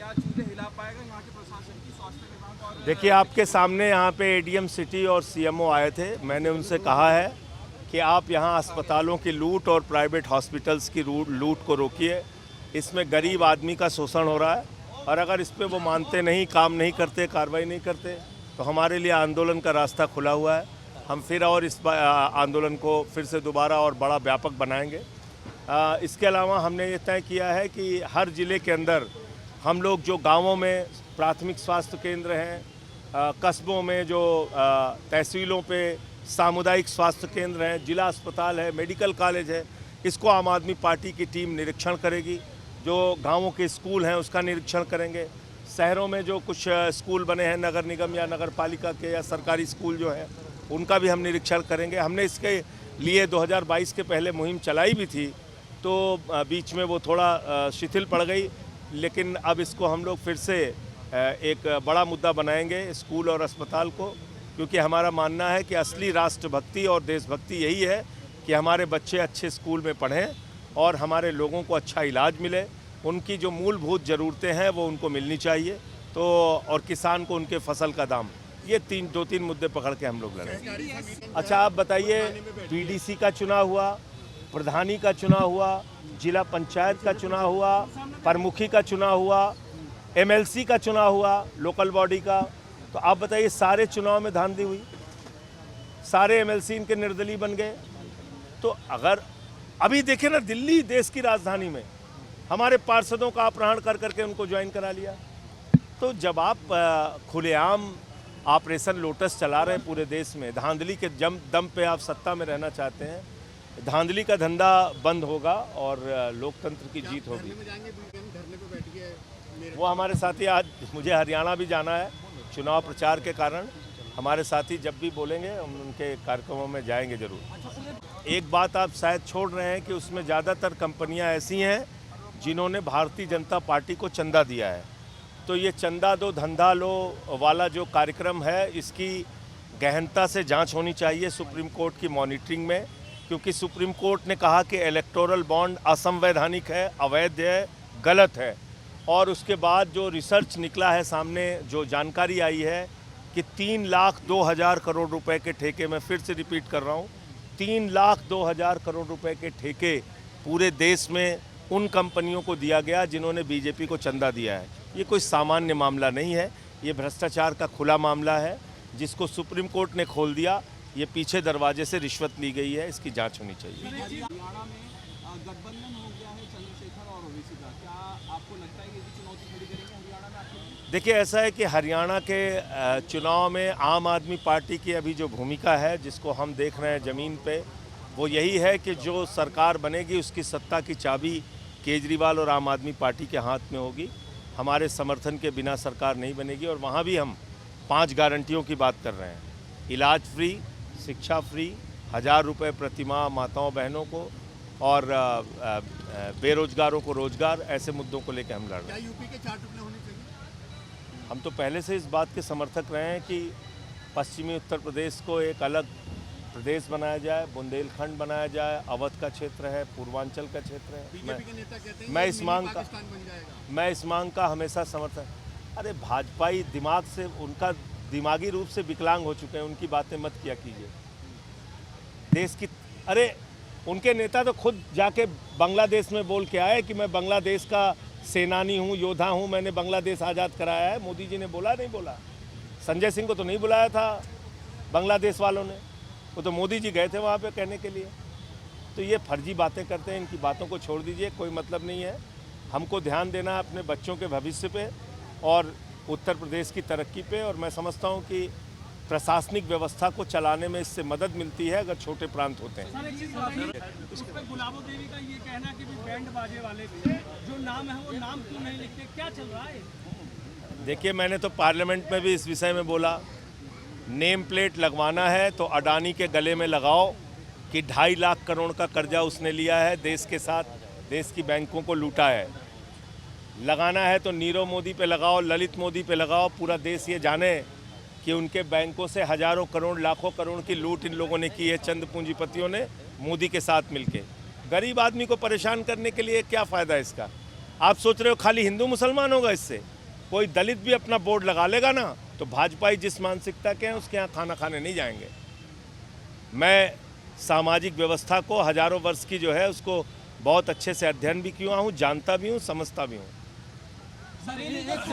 क्या चूल्हे हिला पाएगा यहाँ के प्रशासन की, स्वास्थ्य विभाग? और देखिए, आपके सामने यहाँ पे एडीएम सिटी और सीएमओ आए थे। मैंने उनसे कहा है कि आप यहाँ अस्पतालों की लूट और प्राइवेट हॉस्पिटल्स की लूट को रोकिए। इसमें गरीब आदमी का शोषण हो रहा है और अगर इस पे वो मानते नहीं, काम नहीं करते, कार्रवाई नहीं करते तो हमारे लिए आंदोलन का रास्ता खुला हुआ है। हम फिर और इस आंदोलन को फिर से दोबारा और बड़ा व्यापक बनाएंगे। इसके अलावा हमने ये तय किया है कि हर ज़िले के अंदर हम लोग जो गांवों में प्राथमिक स्वास्थ्य केंद्र हैं, कस्बों में जो तहसीलों पे सामुदायिक स्वास्थ्य केंद्र हैं, जिला अस्पताल है, मेडिकल कॉलेज है, इसको आम आदमी पार्टी की टीम निरीक्षण करेगी। जो गांवों के स्कूल हैं उसका निरीक्षण करेंगे। शहरों में जो कुछ स्कूल बने हैं नगर निगम या नगर पालिका के या सरकारी स्कूल जो हैं उनका भी हम निरीक्षण करेंगे। हमने इसके लिए 2022 के पहले मुहिम चलाई भी थी, तो बीच में वो थोड़ा शिथिल पड़ गई, लेकिन अब इसको हम लोग फिर से एक बड़ा मुद्दा बनाएंगे स्कूल और अस्पताल को, क्योंकि हमारा मानना है कि असली राष्ट्रभक्ति और देशभक्ति यही है कि हमारे बच्चे अच्छे स्कूल में पढ़ें और हमारे लोगों को अच्छा इलाज मिले। उनकी जो मूलभूत ज़रूरतें हैं वो उनको मिलनी चाहिए, तो और किसान को उनके फसल का दाम। ये दो तीन मुद्दे पकड़ के हम लोग लड़ेंगे। अच्छा, आप बताइए, पीडीसी का चुनाव हुआ, प्रधानी का चुनाव हुआ, जिला पंचायत का चुनाव हुआ, प्रमुखी का चुनाव हुआ, एमएलसी का चुनाव हुआ, लोकल बॉडी का। तो आप बताइए, सारे चुनाव में धांधली हुई, सारे एमएलसी इनके निर्दलीय बन गए। तो अगर अभी देखें ना, दिल्ली देश की राजधानी में हमारे पार्षदों का अपहरण कर करके उनको ज्वाइन करा लिया। तो जब आप खुलेआम ऑपरेशन लोटस चला रहे हैं पूरे देश में, धांधली के दम पे आप सत्ता में रहना चाहते हैं, धांधली का धंधा बंद होगा और लोकतंत्र की जीत होगी। वो हमारे साथी, आज मुझे हरियाणा भी जाना है चुनाव प्रचार के कारण। हमारे साथी जब भी बोलेंगे हम उनके कार्यक्रमों में जाएंगे जरूर। एक बात आप शायद छोड़ रहे हैं कि उसमें ज़्यादातर कंपनियां ऐसी हैं जिन्होंने भारतीय जनता पार्टी को चंदा दिया है। तो ये चंदा दो धंधा लो वाला जो कार्यक्रम है, इसकी गहनता से जांच होनी चाहिए सुप्रीम कोर्ट की मॉनिटरिंग में, क्योंकि सुप्रीम कोर्ट ने कहा कि इलेक्टोरल बॉन्ड असंवैधानिक है, अवैध है, गलत है। और उसके बाद जो रिसर्च निकला है सामने, जो जानकारी आई है कि 3,02,000 करोड़ रुपए के ठेके, मैं फिर से रिपीट कर रहा हूँ, 3,02,000 करोड़ रुपए के ठेके पूरे देश में उन कंपनियों को दिया गया जिन्होंने बीजेपी को चंदा दिया है। ये कोई सामान्य मामला नहीं है, ये भ्रष्टाचार का खुला मामला है जिसको सुप्रीम कोर्ट ने खोल दिया। ये पीछे दरवाजे से रिश्वत ली गई है, इसकी जांच होनी चाहिए। हरियाणा में गठबंधन हो गया है चंद्रशेखर और ओवैसी का, क्या आपको लगता है कि ये चुनौती खड़ी करेंगे हरियाणा में आपके लिए? देखिए, ऐसा है कि हरियाणा के चुनाव में आम आदमी पार्टी की अभी जो भूमिका है, जिसको हम देख रहे हैं ज़मीन पे, वो यही है कि जो सरकार बनेगी उसकी सत्ता की चाबी केजरीवाल और आम आदमी पार्टी के हाथ में होगी। हमारे समर्थन के बिना सरकार नहीं बनेगी। और वहाँ भी हम 5 गारंटियों की बात कर रहे हैं, इलाज फ्री, शिक्षा फ्री, 1,000 रुपये प्रतिमाह माताओं बहनों को, और बेरोजगारों को रोजगार। ऐसे मुद्दों को लेकर हम लड़ रहे हैं। यूपी के 4 टुकड़े होने चाहिए? हम तो पहले से इस बात के समर्थक रहे हैं कि पश्चिमी उत्तर प्रदेश को एक अलग प्रदेश बनाया जाए, बुंदेलखंड बनाया जाए, अवध का क्षेत्र है, पूर्वांचल का क्षेत्र है। बीजेपी के नेता कहते हैं मैं इस मांग का हमेशा समर्थक। अरे, भाजपाई दिमाग से, उनका दिमागी रूप से विकलांग हो चुके हैं, उनकी बातें मत किया कीजिए। देश की, अरे उनके नेता तो खुद जाके बांग्लादेश में बोल के आए कि मैं बांग्लादेश का सेनानी हूँ, योद्धा हूँ, मैंने बांग्लादेश आज़ाद कराया है। मोदी जी ने बोला नहीं बोला? संजय सिंह को तो नहीं बुलाया था बांग्लादेश वालों ने, वो तो मोदी जी गए थे वहाँ पे कहने के लिए। तो ये फर्जी बातें करते हैं, इनकी बातों को छोड़ दीजिए, कोई मतलब नहीं है। हमको ध्यान देना है अपने बच्चों के भविष्य पे और उत्तर प्रदेश की तरक्की पे। और मैं समझता हूँ कि प्रशासनिक व्यवस्था को चलाने में इससे मदद मिलती है अगर छोटे प्रांत होते हैं। उस पर गुलाबो देवी का ये कहना कि बैंड बाजे वाले भी जो नाम है वो नाम क्यों नहीं लिखते, क्या चल रहा है? देखिए, मैंने तो पार्लियामेंट में भी इस विषय में बोला, नेम प्लेट लगवाना है तो अडानी के गले में लगाओ कि 2.5 लाख करोड़ का कर्जा उसने लिया है, देश के साथ देश की बैंकों को लूटा है। लगाना है तो नीरव मोदी पे लगाओ, ललित मोदी पे लगाओ, पूरा देश ये जाने कि उनके बैंकों से हजारों करोड़, लाखों करोड़ की लूट इन लोगों ने की है, चंद पूंजीपतियों ने मोदी के साथ मिलके। गरीब आदमी को परेशान करने के लिए क्या फ़ायदा इसका? आप सोच रहे हो खाली हिंदू मुसलमान होगा इससे? कोई दलित भी अपना बोर्ड लगा लेगा ना तो भाजपाई जिस मानसिकता के हैं उसके यहाँ खाना खाने नहीं जाएंगे। मैं सामाजिक व्यवस्था को हजारों वर्ष की जो है उसको बहुत अच्छे से अध्ययन भी किया हूँ, जानता भी हूँ, समझता भी हूँ।